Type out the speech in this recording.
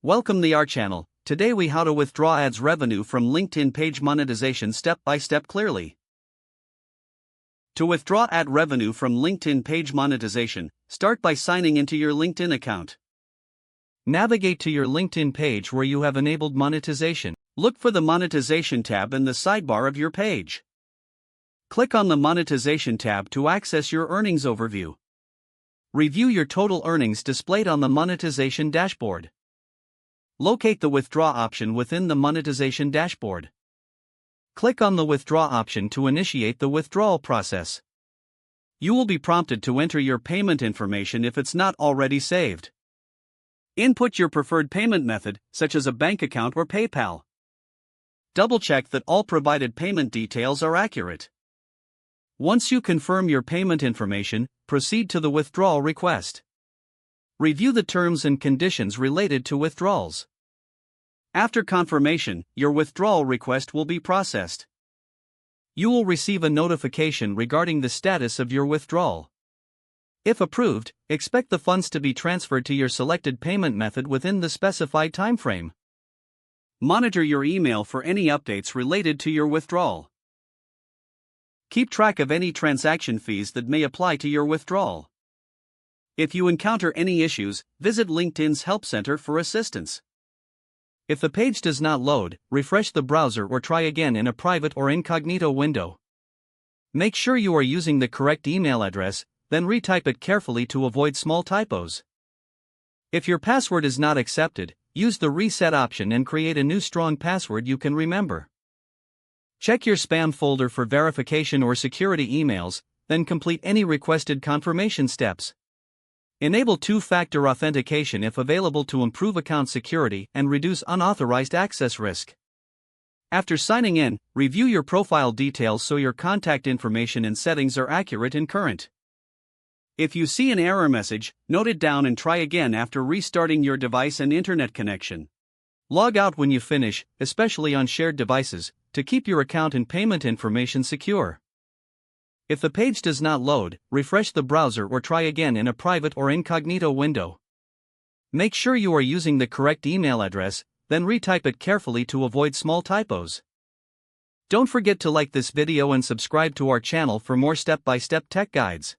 Welcome to our channel. Today we how to withdraw ads revenue from LinkedIn page monetization step by step clearly. To withdraw ad revenue from LinkedIn page monetization, start by signing into your LinkedIn account. Navigate to your LinkedIn page where you have enabled monetization. Look for the Monetization tab in the sidebar of your page. Click on the Monetization tab to access your earnings overview. Review your total earnings displayed on the Monetization dashboard. Locate the Withdraw option within the Monetization dashboard. Click on the Withdraw option to initiate the withdrawal process. You will be prompted to enter your payment information if it's not already saved. Input your preferred payment method, such as a bank account or PayPal. Double-check that all provided payment details are accurate. Once you confirm your payment information, proceed to the withdrawal request. Review the terms and conditions related to withdrawals. After confirmation, your withdrawal request will be processed. You will receive a notification regarding the status of your withdrawal. If approved, expect the funds to be transferred to your selected payment method within the specified timeframe. Monitor your email for any updates related to your withdrawal. Keep track of any transaction fees that may apply to your withdrawal. If you encounter any issues, visit LinkedIn's Help Center for assistance. If the page does not load, refresh the browser or try again in a private or incognito window. Make sure you are using the correct email address, then retype it carefully to avoid small typos. If your password is not accepted, use the Reset option and create a new strong password you can remember. Check your spam folder for verification or security emails, then complete any requested confirmation steps. Enable two-factor authentication if available to improve account security and reduce unauthorized access risk. After signing in, review your profile details so your contact information and settings are accurate and current. If you see an error message, note it down and try again after restarting your device and internet connection. Log out when you finish, especially on shared devices, to keep your account and payment information secure. If the page does not load, refresh the browser or try again in a private or incognito window. Make sure you are using the correct email address, then retype it carefully to avoid small typos. Don't forget to like this video and subscribe to our channel for more step-by-step tech guides.